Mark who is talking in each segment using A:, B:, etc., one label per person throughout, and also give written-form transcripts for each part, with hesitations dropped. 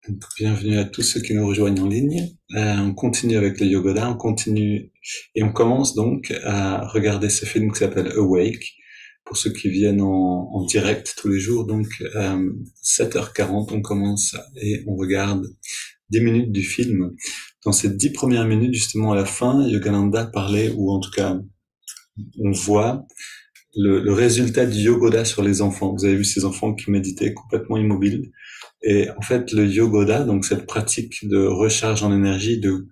A: Donc, bienvenue à tous ceux qui nous rejoignent en ligne. On continue avec le Yogoda, on continue et on commence donc à regarder ce film qui s'appelle Awake. Pour ceux qui viennent en direct tous les jours, donc 7h40, on commence et on regarde 10 minutes du film. Dans ces 10 premières minutes, justement à la fin, Yogananda parlait, ou en tout cas on voit le résultat du Yogoda sur les enfants. Vous avez vu ces enfants qui méditaient complètement immobiles. Et en fait, le yogoda, donc cette pratique de recharge en énergie, de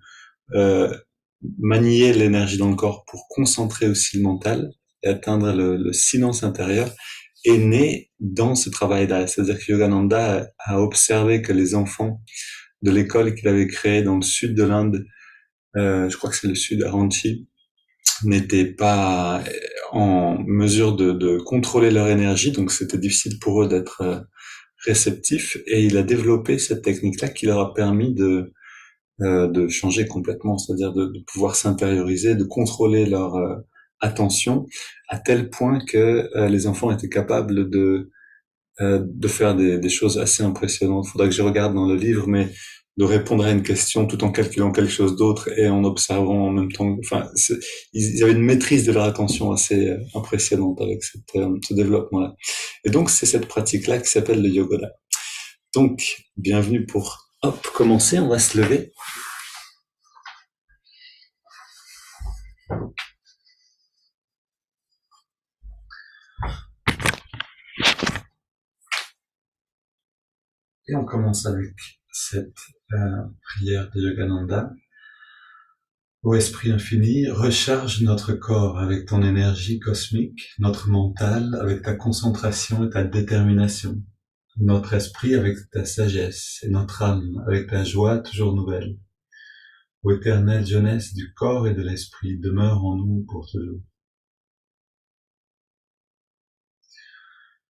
A: euh, manier l'énergie dans le corps pour concentrer aussi le mental et atteindre le silence intérieur, est né dans ce travail-là. C'est-à-dire que Yogananda a observé que les enfants de l'école qu'il avait créée dans le sud de l'Inde, je crois que c'est le sud, à Ranchi, n'étaient pas en mesure de contrôler leur énergie, donc c'était difficile pour eux d'être réceptifs, et il a développé cette technique-là qui leur a permis de changer complètement, c'est-à-dire de pouvoir s'intérioriser, de contrôler leur attention, à tel point que les enfants étaient capables de faire des choses assez impressionnantes. Il faudra que je regarde dans le livre, mais de répondre à une question tout en calculant quelque chose d'autre et en observant en même temps. Enfin, ils avaient une maîtrise de leur attention assez impressionnante avec ce développement-là. Et donc, c'est cette pratique-là qui s'appelle le yoga. Donc, bienvenue pour, hop, commencer. On va se lever. Et on commence avec cette prière de Yogananda. Ô Esprit infini, recharge notre corps avec ton énergie cosmique, notre mental avec ta concentration et ta détermination, notre esprit avec ta sagesse et notre âme avec ta joie toujours nouvelle. Ô éternelle jeunesse du corps et de l'esprit, demeure en nous pour toujours.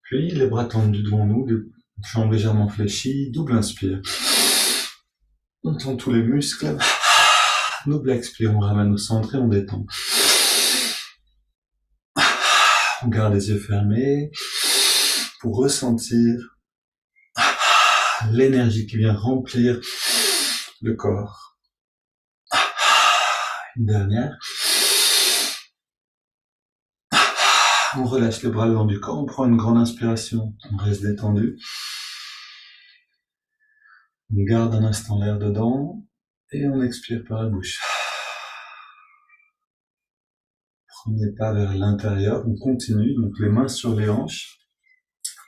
A: Puis les bras tendus devant nous, les jambes légèrement fléchies, double inspire. On tend tous les muscles. Double expire, on ramène au centre et on détend. On garde les yeux fermés pour ressentir l'énergie qui vient remplir le corps. Une dernière. On relâche les bras le long du corps, on prend une grande inspiration, on reste détendu. On garde un instant l'air dedans et on expire par la bouche. Premier pas vers l'intérieur, on continue, donc les mains sur les hanches.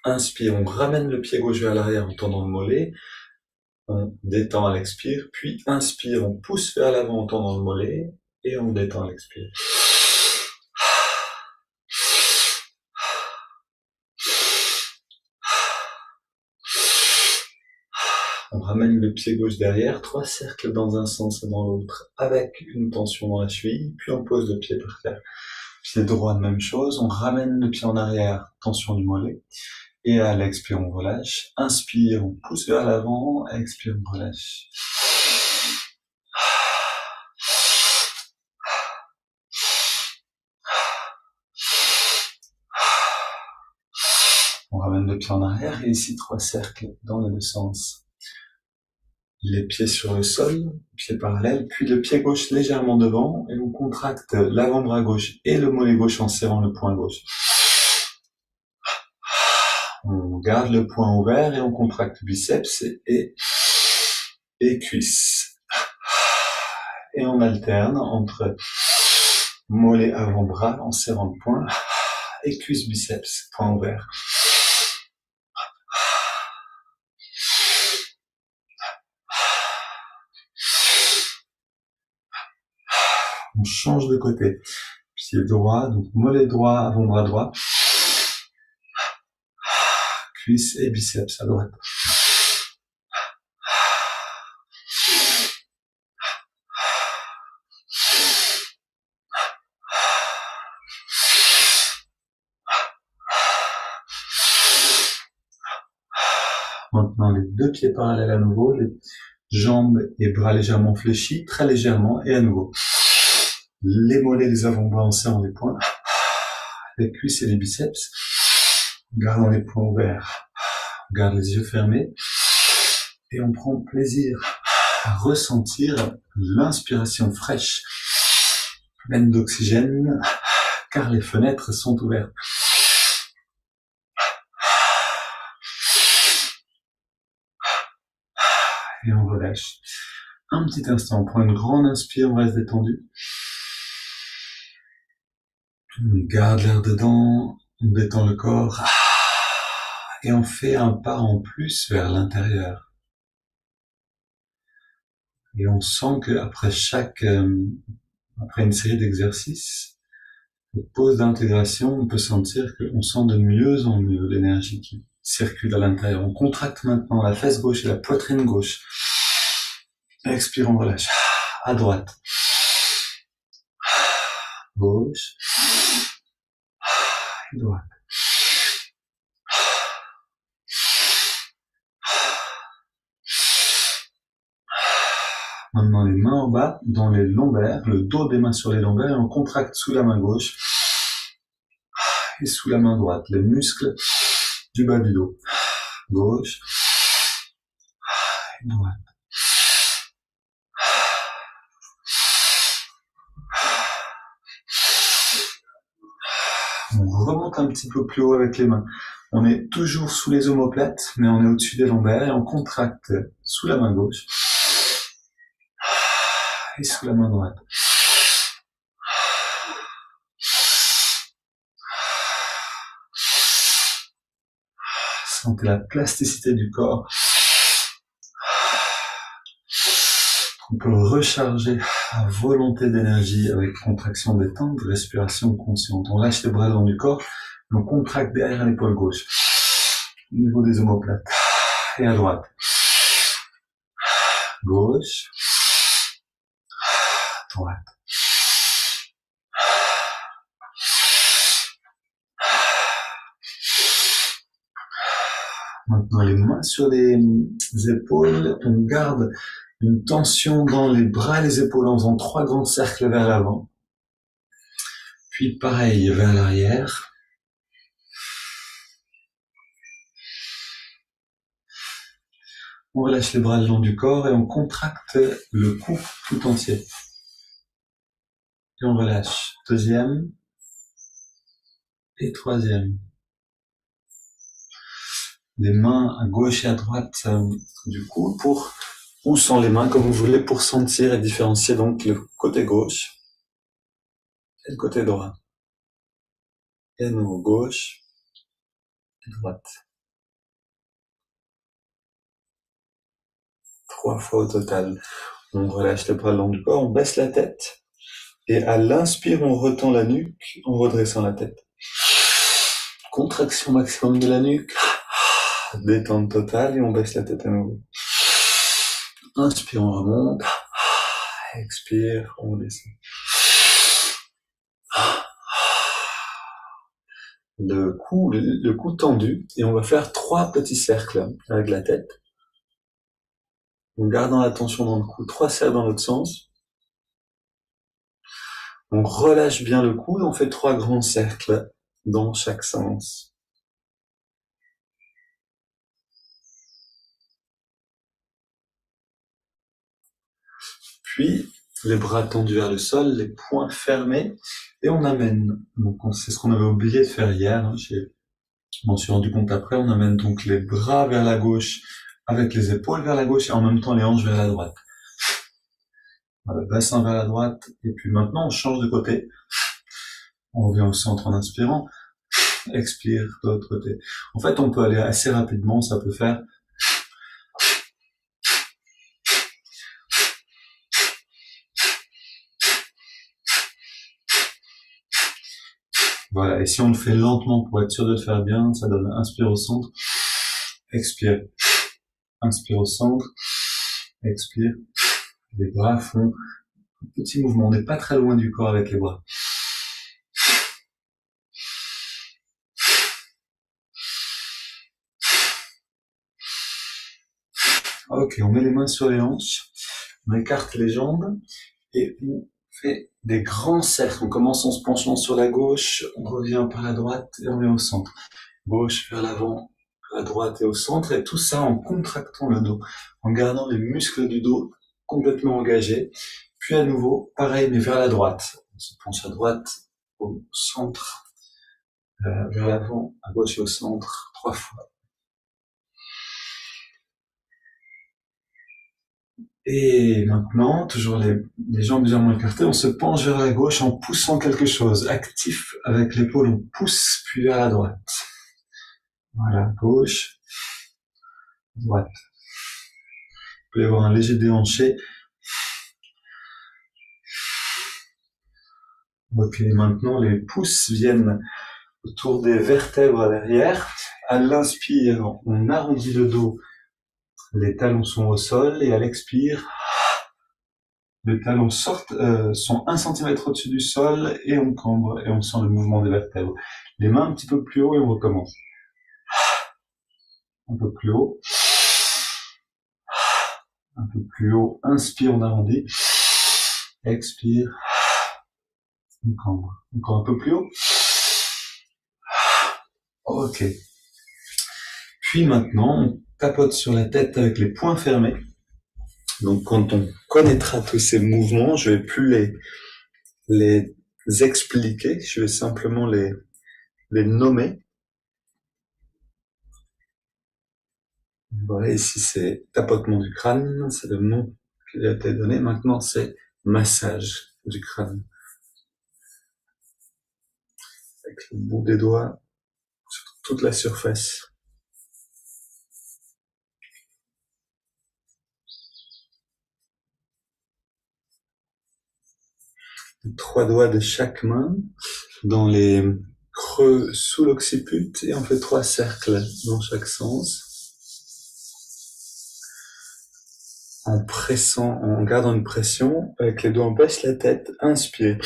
A: Inspire, on ramène le pied gauche vers l'arrière en tendant le mollet. On détend à l'expire, puis inspire, on pousse vers l'avant en tendant le mollet et on détend à l'expire. On ramène le pied gauche derrière, 3 cercles dans un sens et dans l'autre, avec une tension dans la cheville, puis on pose le pied par terre. Pied droit, même chose, on ramène le pied en arrière, tension du mollet, et à l'expire, on relâche. Inspire, on pousse vers l'avant, expire, on relâche. On ramène le pied en arrière, et ici 3 cercles dans les deux sens. Les pieds sur le sol, pieds parallèles, puis le pied gauche légèrement devant, et on contracte l'avant-bras gauche et le mollet gauche en serrant le poing gauche. On garde le poing ouvert et on contracte biceps et cuisses. Et on alterne entre mollet avant-bras en serrant le poing et cuisse biceps, poing ouvert. On change de côté. Pied droit, donc mollet droit, avant-bras droit. Cuisse et biceps à droite. Maintenant, les deux pieds parallèles à nouveau, les jambes et bras légèrement fléchis, très légèrement, et à nouveau. Les mollets des avant-bras en serrant les poings, les cuisses et les biceps, gardant les poings ouverts, garde les yeux fermés, Et on prend plaisir à ressentir l'inspiration fraîche, pleine d'oxygène, car les fenêtres sont ouvertes. Et on relâche. Un petit instant, on prend une grande inspire, on reste détendu. On garde l'air dedans, on détend le corps. Et on fait un pas en plus vers l'intérieur. Et on sent qu'après après une série d'exercices, de pauses d'intégration, on peut sentir qu'on sent de mieux en mieux l'énergie qui circule à l'intérieur. On contracte maintenant la fesse gauche et la poitrine gauche. Expire, on relâche. À droite. Gauche. Et droite. Maintenant les mains en bas, dans les lombaires, le dos des mains sur les lombaires, et on contracte sous la main gauche et sous la main droite, les muscles du bas du dos. Gauche et droite. On remonte un petit peu plus haut avec les mains. On est toujours sous les omoplates, mais on est au-dessus des lombaires et on contracte sous la main gauche et sous la main droite. Sentez la plasticité du corps. On peut recharger à volonté d'énergie avec contraction détente, respiration consciente. On lâche les bras le long du corps et on contracte derrière l'épaule gauche, au niveau des omoplates. Et à droite. Gauche. Droite. Maintenant, les mains sur les épaules, on garde une tension dans les bras et les épaules en faisant 3 grands cercles vers l'avant. Puis pareil, vers l'arrière. On relâche les bras le long du corps et on contracte le cou tout entier. Et on relâche. Deuxième et troisième. Les mains à gauche et à droite du cou ou sans les mains comme vous voulez pour sentir et différencier donc le côté gauche et le côté droit. Et nous gauche et droite. 3 fois au total. On relâche les bras le long du corps, on baisse la tête. Et à l'inspire, on retend la nuque en redressant la tête. Contraction maximum de la nuque. Détente totale et on baisse la tête à nouveau. Inspire, on remonte. Expire, on descend. Le cou tendu et on va faire 3 petits cercles avec la tête. En gardant la tension dans le cou, 3 cercles dans l'autre sens. On relâche bien le cou et on fait 3 grands cercles dans chaque sens. Puis, les bras tendus vers le sol, les poings fermés, et on amène. Donc, c'est ce qu'on avait oublié de faire hier. Je m'en suis rendu compte après. On amène donc les bras vers la gauche, avec les épaules vers la gauche, et en même temps les hanches vers la droite. Voilà, bassin vers la droite, et puis maintenant on change de côté. On revient au centre en inspirant. Expire de l'autre côté. En fait, on peut aller assez rapidement, ça peut faire voilà, et si on le fait lentement pour être sûr de le faire bien, ça donne inspire au centre, expire, inspire au centre, expire, les bras font un petit mouvement, on n'est pas très loin du corps avec les bras. Ok, on met les mains sur les hanches, on écarte les jambes et on fait des grands cercles. On commence en se penchant sur la gauche, on revient par la droite et on est au centre. Gauche vers l'avant, à droite et au centre, et tout ça en contractant le dos, en gardant les muscles du dos complètement engagés. Puis à nouveau, pareil, mais vers la droite. On se penche à droite, au centre, vers l'avant, à gauche et au centre, 3 fois. Et maintenant, toujours les jambes légèrement écartées, on se penche vers la gauche en poussant quelque chose. Actif avec l'épaule, on pousse, puis vers la droite. Voilà, gauche, droite. Vous pouvez avoir un léger déhanché. Ok, maintenant les pouces viennent autour des vertèbres à l'arrière. À l'inspire, on arrondit le dos. Les talons sont au sol, et à l'expire, les talons sont 1 centimètre au-dessus du sol, et on cambre, et on sent le mouvement des vertèbres. Les mains un petit peu plus haut, et on recommence. Un peu plus haut. Un peu plus haut. Inspire, on arrondit. Expire. On cambre. Encore un peu plus haut. Ok. Puis maintenant, on tapote sur la tête avec les poings fermés. Donc quand on connaîtra tous ces mouvements, je vais plus les expliquer, je vais simplement les nommer. Voilà, ici c'est tapotement du crâne, c'est le nom qui a été donné. Maintenant c'est massage du crâne. Avec le bout des doigts sur toute la surface. 3 doigts de chaque main dans les creux sous l'occiput, et on fait 3 cercles dans chaque sens. En pressant, en gardant une pression, avec les doigts on baisse la tête, inspire.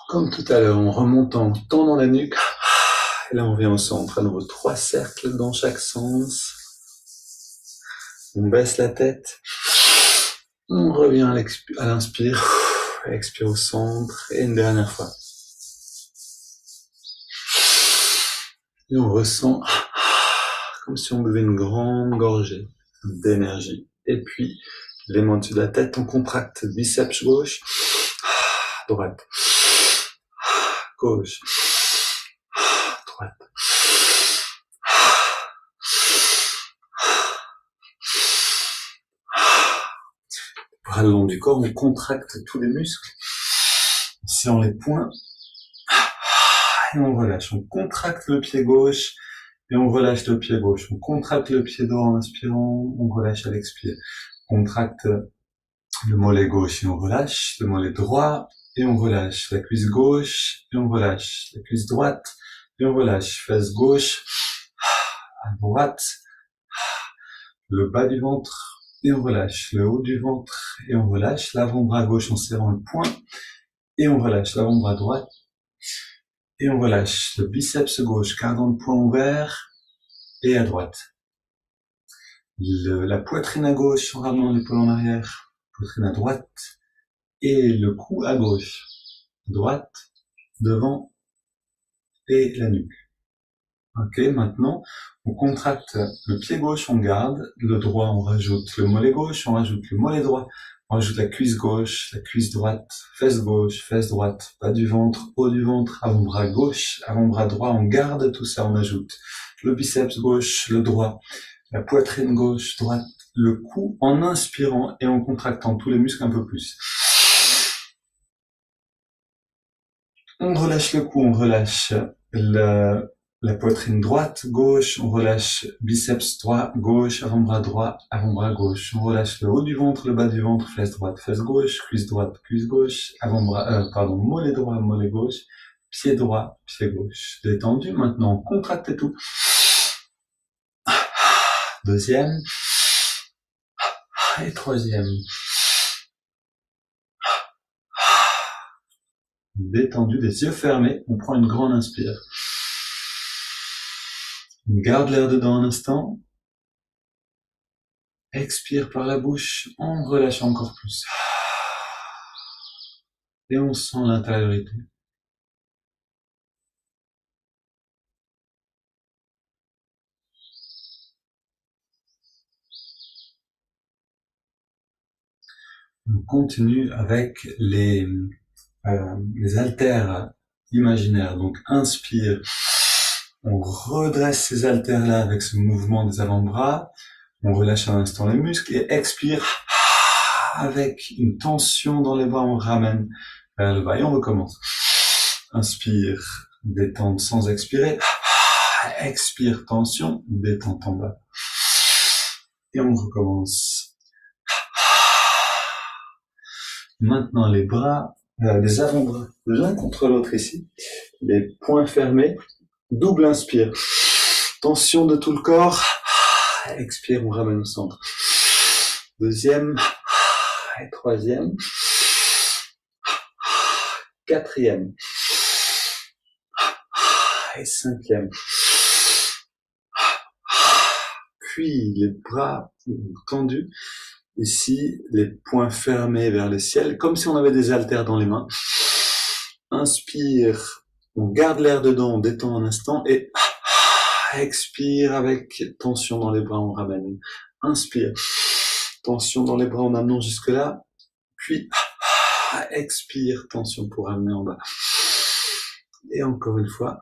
A: Comme tout à l'heure, on remonte en tendant la nuque, et là on revient au centre, à nouveau 3 cercles dans chaque sens. On baisse la tête, on revient à l'inspire, expire au centre, et une dernière fois. Et on ressent comme si on buvait une grande gorgée d'énergie. Et puis, les mains au-dessus de la tête, on contracte biceps gauche, droite, gauche, droite. Bras le long du corps, on contracte tous les muscles, on serre les poings, et on relâche. On contracte le pied gauche, et on relâche le pied gauche. On contracte le pied droit en inspirant, on relâche à l'expire. On contracte le mollet gauche et on relâche, le mollet droit et on relâche, la cuisse gauche et on relâche, la cuisse droite et on relâche, fesse gauche, à droite, le bas du ventre et on relâche, le haut du ventre et on relâche, l'avant-bras gauche en serrant le poing et on relâche, l'avant-bras droit et on relâche, le biceps gauche gardant le poing ouvert et à droite. La poitrine à gauche en ramenant l'épaule en arrière, poitrine à droite et le cou à gauche, droite, devant et la nuque. Ok, maintenant, on contracte le pied gauche, on garde, le droit, on rajoute le mollet gauche, on rajoute le mollet droit, on rajoute la cuisse gauche, la cuisse droite, fesse gauche, fesse droite, bas du ventre, haut du ventre, avant-bras gauche, avant-bras droit, on garde tout ça, on ajoute le biceps gauche, le droit, la poitrine gauche, droite, le cou, en inspirant et en contractant tous les muscles un peu plus. On relâche le cou, on relâche la poitrine droite, gauche, on relâche biceps droit, gauche, avant-bras droit, avant-bras gauche. On relâche le haut du ventre, le bas du ventre, fesse droite, fesse gauche, cuisse droite, cuisse gauche, mollet droit, mollet gauche, pied droit, pied gauche. Détendu, maintenant, contractez tout. Deuxième. Et troisième. Détendu, des yeux fermés, on prend une grande inspire. On garde l'air dedans un instant. Expire par la bouche, on relâche encore plus. Et on sent l'intériorité. On continue avec les haltères imaginaires. Donc inspire, on redresse ces haltères-là avec ce mouvement des avant-bras, on relâche un instant les muscles et expire avec une tension dans les bras, on ramène vers le bas et on recommence. Inspire, détente sans expirer. Expire, tension, détente en bas. Et on recommence. Maintenant les bras, les avant-bras l'un contre l'autre ici, les poings fermés, double inspire, tension de tout le corps, expire, on ramène au centre. Deuxième, et troisième, quatrième, et cinquième. Puis les bras tendus, ici les poings fermés vers le ciel, comme si on avait des haltères dans les mains. Inspire, on garde l'air dedans, on détend un instant et expire avec tension dans les bras, on ramène. Inspire, tension dans les bras, on amenant jusque là, puis expire, tension pour ramener en bas. Et encore une fois,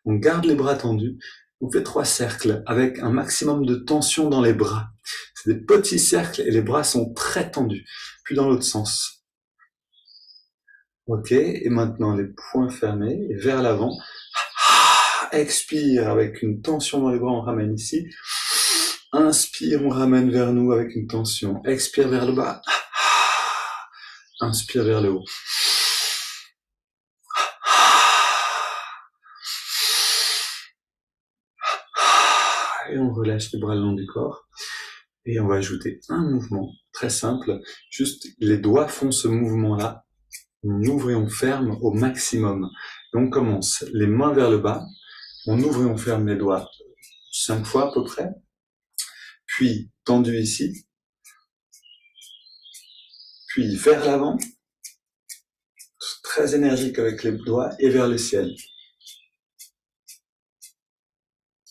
A: on garde les bras tendus, on fait 3 cercles avec un maximum de tension dans les bras. C'est des petits cercles et les bras sont très tendus. Puis dans l'autre sens. Ok, et maintenant les poings fermés et vers l'avant. Expire avec une tension dans les bras, on ramène ici. Inspire, on ramène vers nous avec une tension. Expire vers le bas. Inspire vers le haut. Et on relâche les bras le long du corps. Et on va ajouter un mouvement très simple. Juste les doigts font ce mouvement-là. On ouvre et on ferme au maximum. Et on commence les mains vers le bas. On ouvre et on ferme les doigts 5 fois à peu près. Puis tendu ici. Puis vers l'avant. Très énergique avec les doigts et vers le ciel.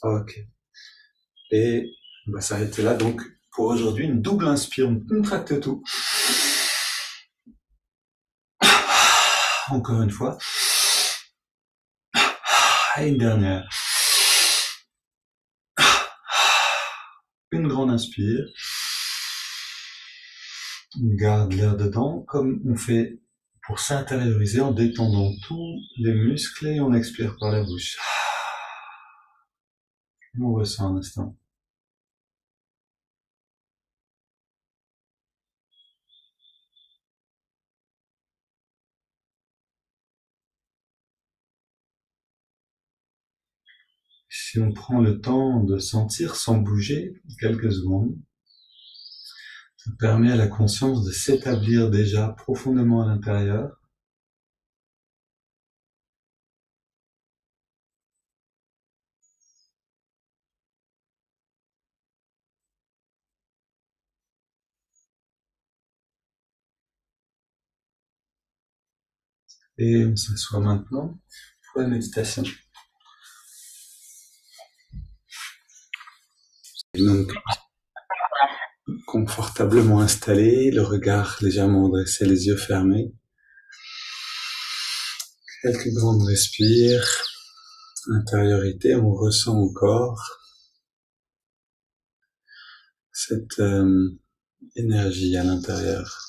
A: Ok. Et on va s'arrêter là. Donc, pour aujourd'hui, une double inspire, on contracte tout. Encore une fois. Et une dernière. Une grande inspire. On garde l'air dedans, comme on fait pour s'intérioriser en détendant tous les muscles et on expire par la bouche. On ressent un instant. Si on prend le temps de sentir sans bouger quelques secondes, ça permet à la conscience de s'établir déjà profondément à l'intérieur. Et on s'assoit maintenant pour la méditation. Donc, confortablement installé, le regard légèrement dressé, les yeux fermés. Quelques grandes respires. Intériorité, on ressent encore cette énergie à l'intérieur.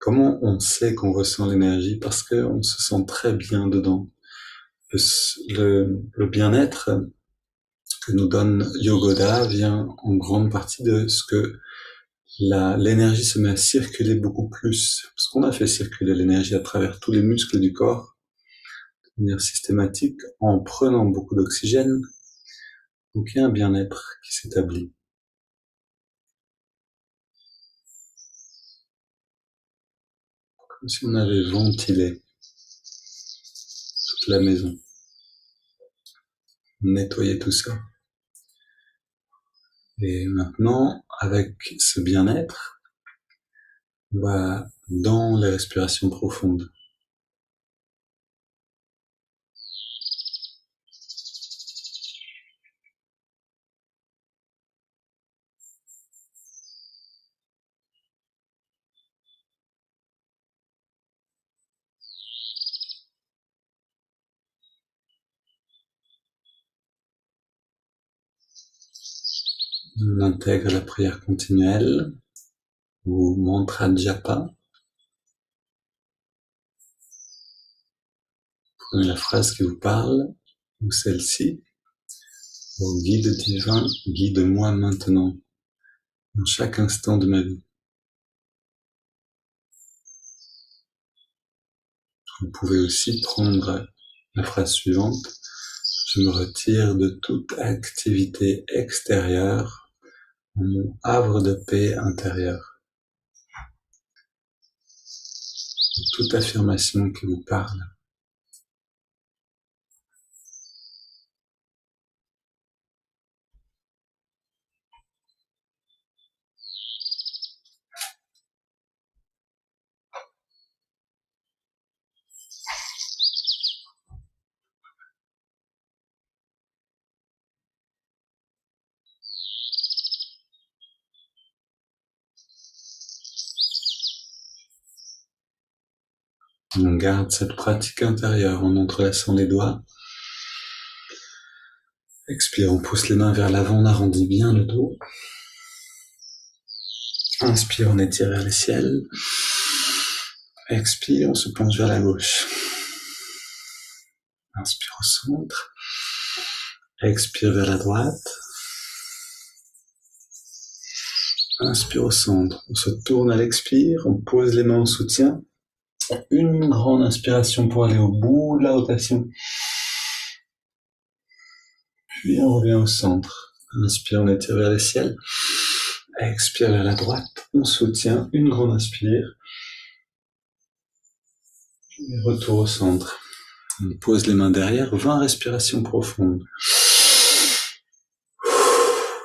A: Comment on sait qu'on ressent l'énergie? Parce qu'on se sent très bien dedans. Le bien-être que nous donne Yogoda vient en grande partie de ce que l'énergie se met à circuler beaucoup plus. Parce qu'on a fait circuler l'énergie à travers tous les muscles du corps de manière systématique en prenant beaucoup d'oxygène. Donc il y a un bien-être qui s'établit. Comme si on avait ventilé toute la maison, nettoyé tout ça. Et maintenant, avec ce bien-être, on va dans les respirations profondes. On intègre la prière continuelle ou mantra japa. Prenez la phrase qui vous parle ou celle-ci. Au guide divin, guide-moi maintenant, dans chaque instant de ma vie. Vous pouvez aussi prendre la phrase suivante. Je me retire de toute activité extérieure en mon havre de paix intérieure. Toute affirmation qui vous parle. On garde cette pratique intérieure en entrelaçant les doigts. Expire, on pousse les mains vers l'avant, on arrondit bien le dos. Inspire, on étire vers le ciel. Expire, on se penche vers la gauche. Inspire au centre. Expire vers la droite. Inspire au centre. On se tourne à l'expire, on pose les mains en soutien. Une grande inspiration pour aller au bout de la rotation. Puis on revient au centre. Inspire, on étire vers le ciel. Expire vers la droite. On soutient. Une grande inspire. Et retour au centre. On pose les mains derrière. 20 respirations profondes.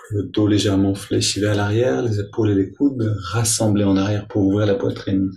A: Le dos légèrement fléchi vers l'arrière. Les épaules et les coudes rassemblés en arrière pour ouvrir la poitrine.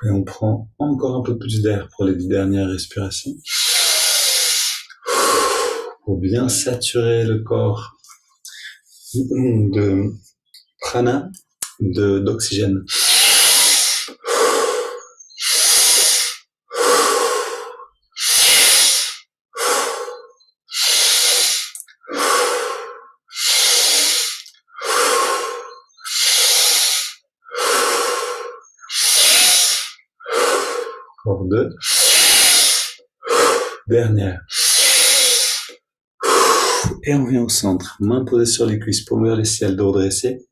A: Et on prend encore un peu plus d'air pour les 10 dernières respirations. Pour bien saturer le corps de prana, d'oxygène. Encore 2. Dernière. Et on vient au centre. Main posée sur les cuisses, paume vers le ciel, dos dressé.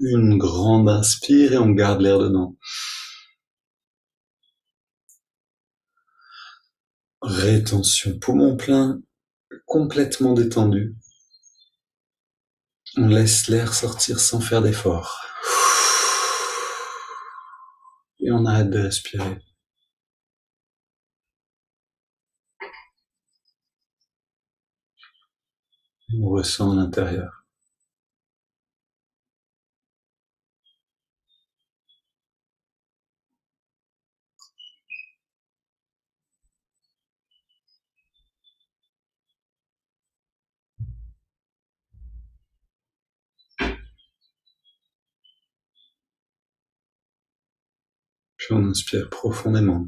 A: Une grande inspire et on garde l'air dedans. Rétention. Poumon plein, complètement détendu. On laisse l'air sortir sans faire d'effort. Et on arrête de respirer. On ressent à l'intérieur. Puis on inspire profondément.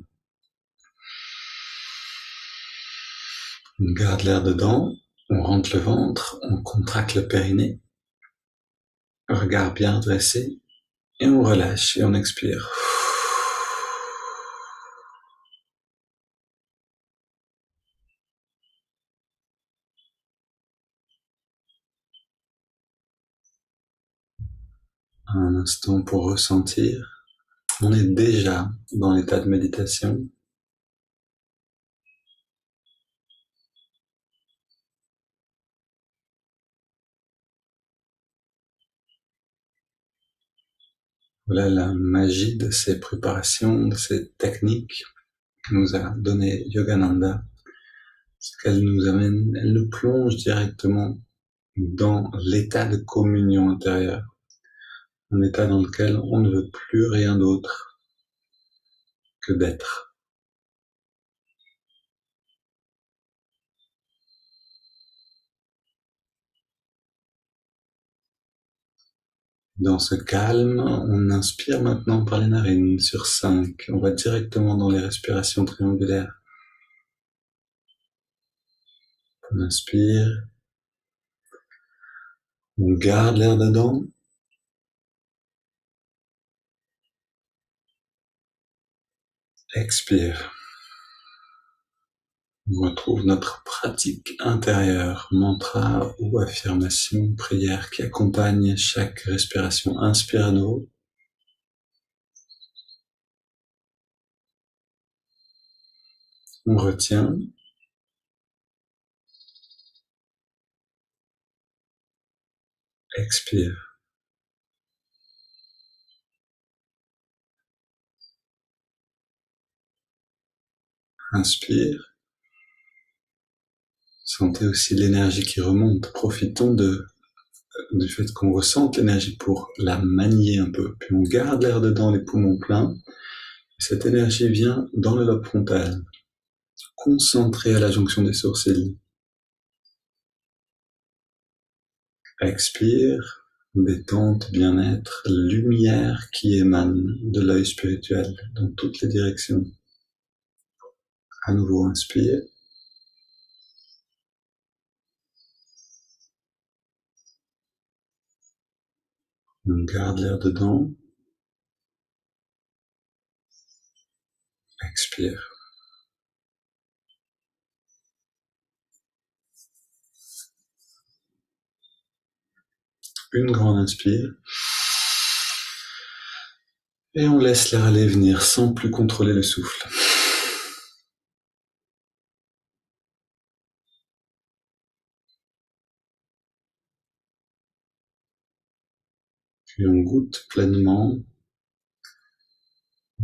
A: On garde l'air dedans, on rentre le ventre, on contracte le périnée. Regard bien dressé. Et on relâche et on expire. Un instant pour ressentir. On est déjà dans l'état de méditation. Voilà la magie de ces préparations, de ces techniques que nous a donné Yogananda. C'est qu'elle nous amène, elle nous plonge directement dans l'état de communion intérieure. Un état dans lequel on ne veut plus rien d'autre que d'être. Dans ce calme, on inspire maintenant par les narines sur 5. On va directement dans les respirations triangulaires. On inspire, on garde l'air dedans. Expire. On retrouve notre pratique intérieure, mantra ou affirmation, prière qui accompagne chaque respiration. Inspire à nouveau. On retient. Expire. Inspire. Sentez aussi l'énergie qui remonte. Profitons du fait qu'on ressente l'énergie pour la manier un peu. Puis on garde l'air dedans, les poumons pleins. Et cette énergie vient dans le lobe frontal, concentré à la jonction des sourcils. Expire, détente, bien-être, lumière qui émane de l'œil spirituel dans toutes les directions. À nouveau, inspire. On garde l'air dedans. Expire. Une grande inspire. Et on laisse l'air aller venir sans plus contrôler le souffle. Puis on goûte pleinement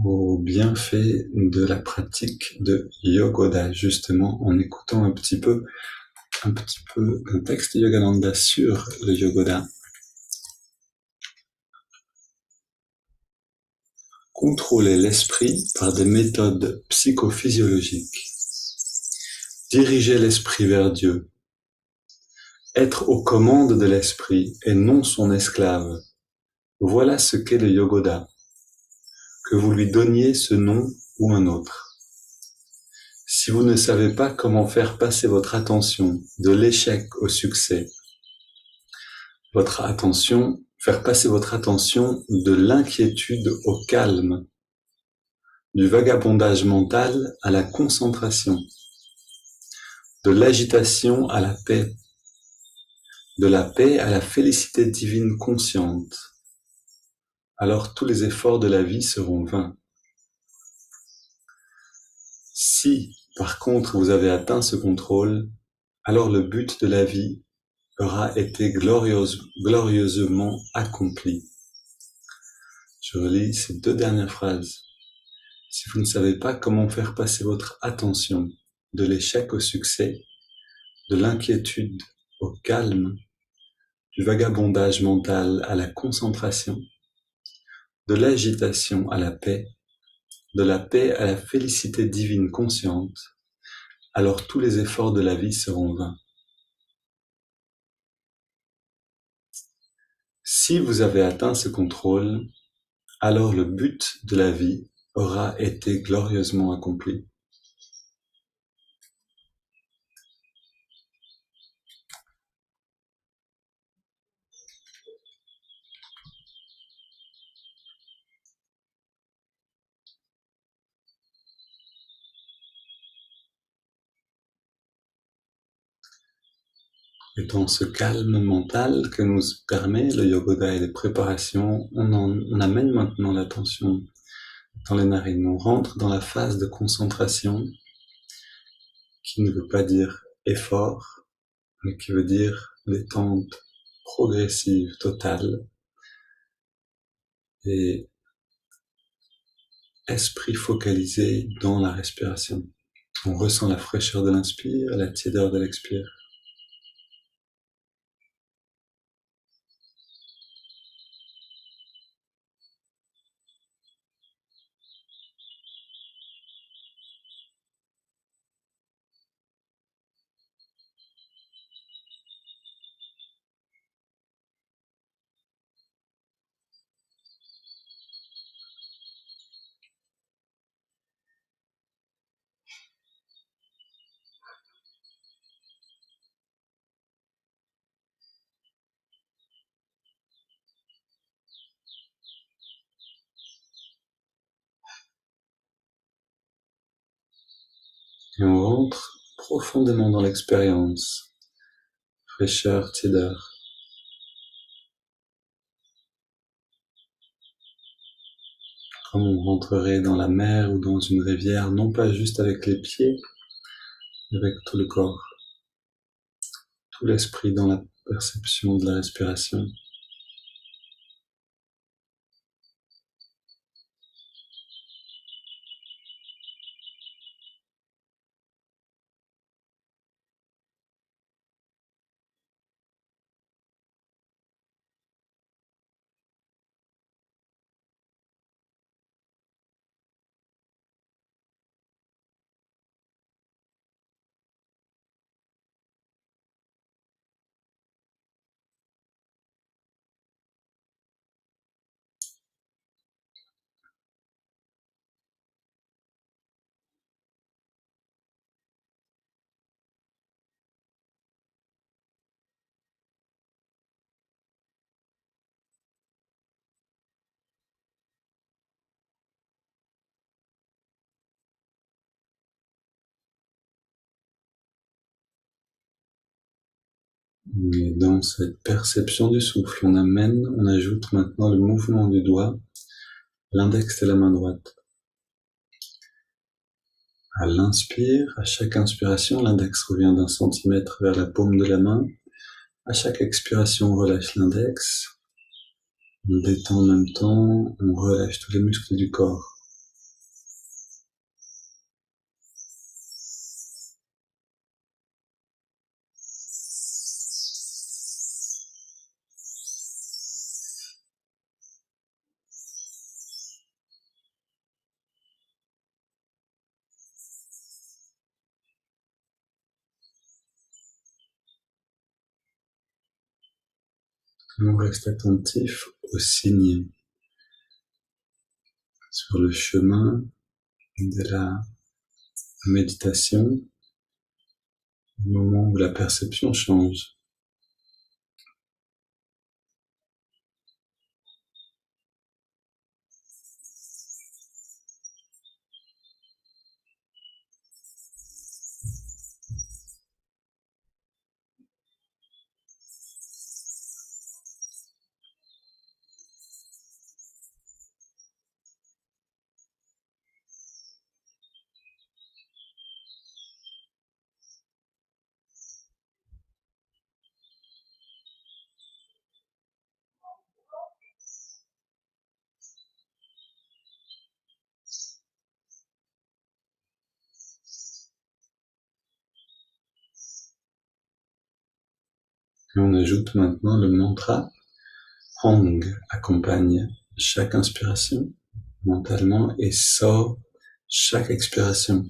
A: aux bienfaits de la pratique de Yogoda, justement en écoutant un petit peu un texte de Yogananda sur le Yogoda. Contrôler l'esprit par des méthodes psychophysiologiques. Diriger l'esprit vers Dieu. Être aux commandes de l'esprit et non son esclave. Voilà ce qu'est le Yogoda. Que vous lui donniez ce nom ou un autre. Si vous ne savez pas comment faire passer votre attention de l'échec au succès, faire passer votre attention de l'inquiétude au calme, du vagabondage mental à la concentration, de l'agitation à la paix, de la paix à la félicité divine consciente, alors tous les efforts de la vie seront vains. Si, par contre, vous avez atteint ce contrôle, alors le but de la vie aura été glorieusement accompli. Je relis ces 2 dernières phrases. Si vous ne savez pas comment faire passer votre attention de l'échec au succès, de l'inquiétude au calme, du vagabondage mental à la concentration, de l'agitation à la paix, de la paix à la félicité divine consciente, alors tous les efforts de la vie seront vains. Si vous avez atteint ce contrôle, alors le but de la vie aura été glorieusement accompli. Et dans ce calme mental que nous permet le Yogoda et les préparations, on amène maintenant l'attention dans les narines. On rentre dans la phase de concentration qui ne veut pas dire effort, mais qui veut dire détente progressive, totale, et esprit focalisé dans la respiration. On ressent la fraîcheur de l'inspire et la tiédeur de l'expire. Et on rentre profondément dans l'expérience. Fraîcheur, tiédeur. Comme on rentrerait dans la mer ou dans une rivière, non pas juste avec les pieds, mais avec tout le corps, tout l'esprit dans la perception de la respiration. Et dans cette perception du souffle, on ajoute maintenant le mouvement du doigt, l'index de la main droite. À l'inspire, à chaque inspiration, l'index revient d'1 centimètre vers la paume de la main. À chaque expiration, on relâche l'index. On détend en même temps, on relâche tous les muscles du corps. On reste attentif aux signes sur le chemin de la méditation, au moment où la perception change. Et on ajoute maintenant le mantra Hong accompagne chaque inspiration mentalement et sort chaque expiration.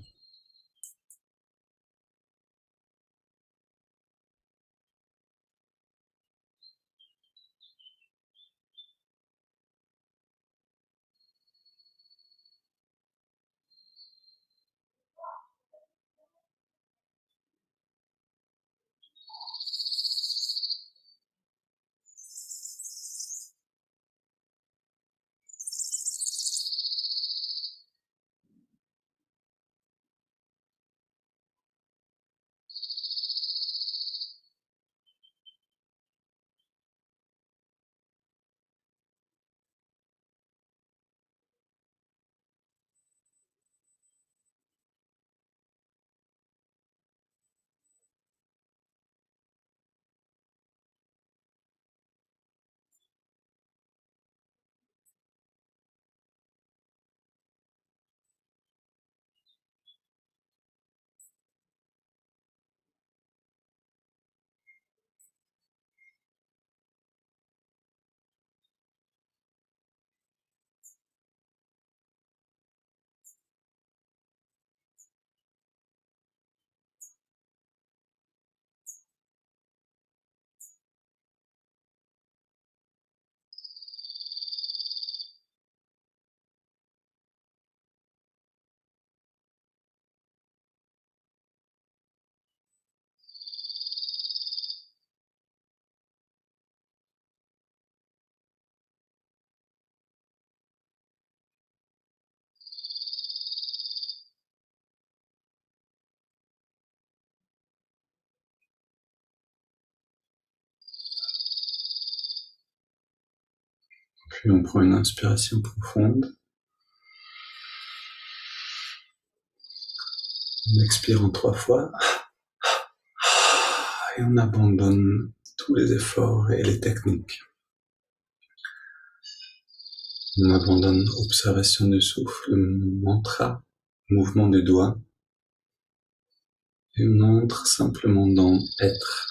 A: Puis on prend une inspiration profonde. On expire en 3 fois. Et on abandonne tous les efforts et les techniques. On abandonne observation du souffle, mantra, mouvement des doigts. Et on entre simplement dans être,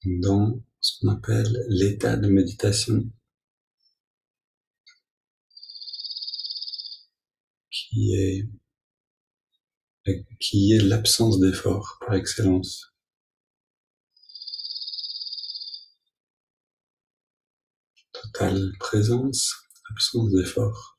A: dans ce qu'on appelle l'état de méditation, qui est l'absence d'effort par excellence. Totale présence, absence d'effort.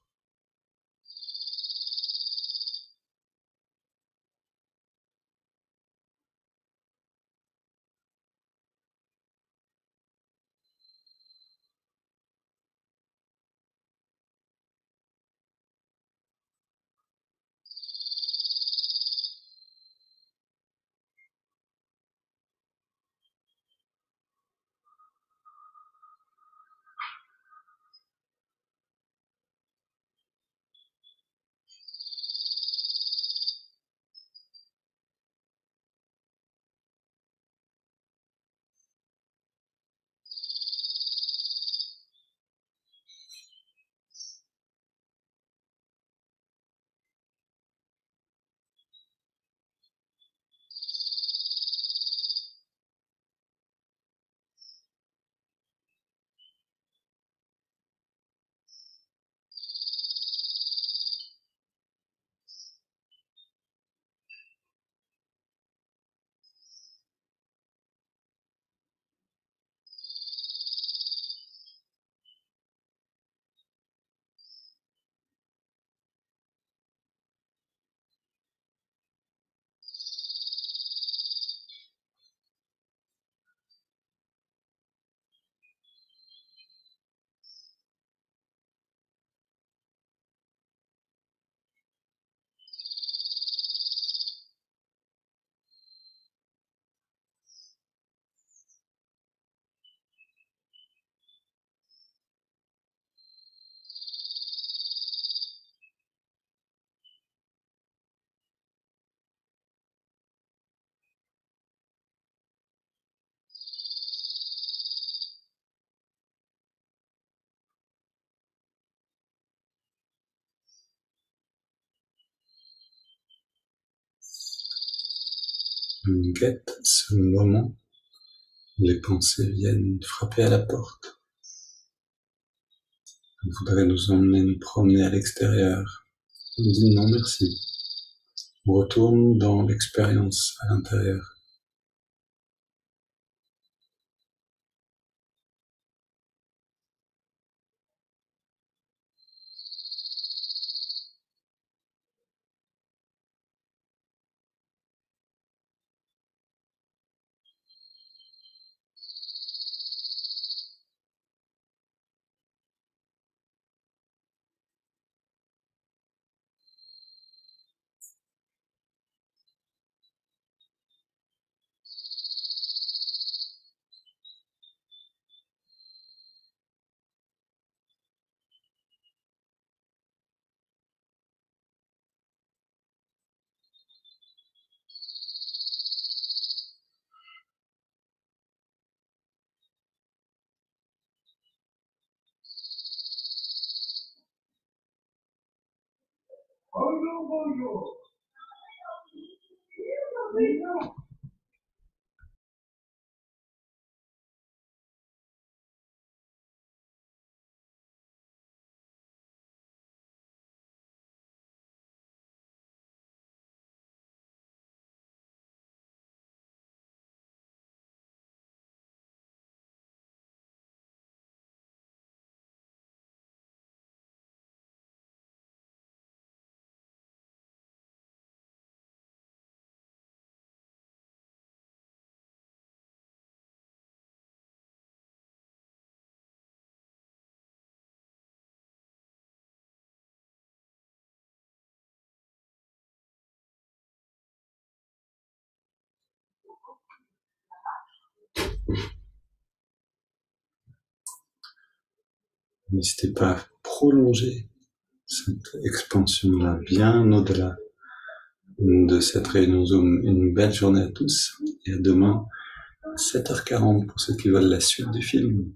A: On guette ce moment où les pensées viennent frapper à la porte. On voudrait nous emmener nous promener à l'extérieur. On dit non merci. On retourne dans l'expérience à l'intérieur. N'hésitez pas à prolonger cette expansion-là bien au-delà de cette réunion Zoom. Une belle journée à tous et à demain à 7h40 pour ceux qui veulent la suite du film.